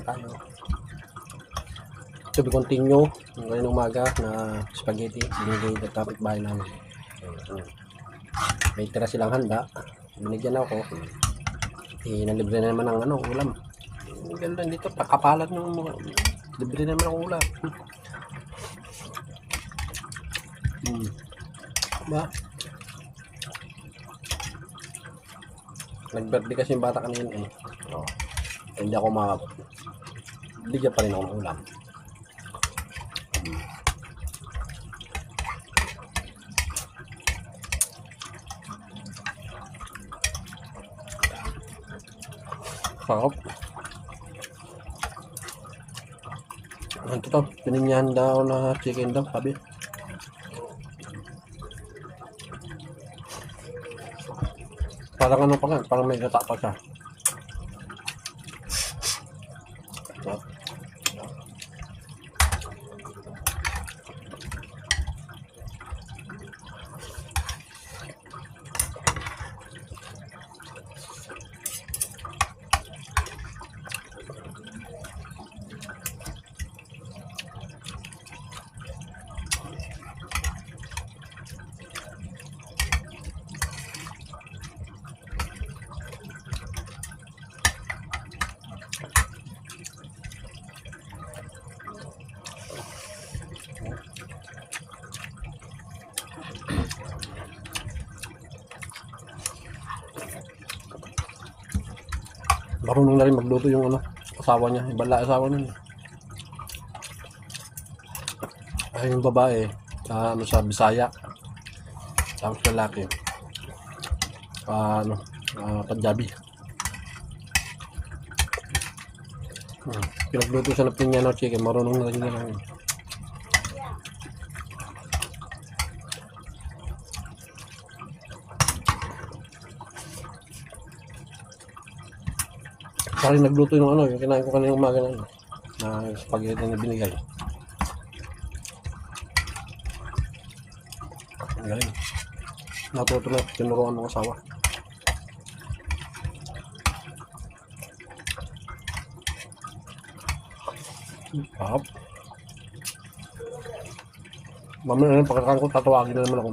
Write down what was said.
tayo. To be continue ngayon umaga na spaghetti binigay ng kapitbahay namin. May tira silang handa, binigyan ako. Nalibre na naman ng ulam. Ang ganda dito, pakapalat ng mga libre na naman ang ulam. Ba? Nag-birthday kasi yung bata kanina eh. Hindi ako makakot. Bigyan pa rin ako ng ulam. Sarap. Ano to? Pininyahan daw na chicken daw, sabi. Parang ano pa nga, parang may gata pa siya. Marunong na rin magluto yung asawa niya, ibala asawa niya. Ay yung babae, sa Bisaya. Tapos lalaki. Punjabi. Pinagluto siya ng pinya ng chicken, marunong na rin na. Sari nagluto yung yung kinain ko kanina umaga na spaghetti na binigay. Ang galing. Natuto na, tinuruan ng asawa. Sarap. Mamaya na pagkakain ko, tatawagin na naman ako.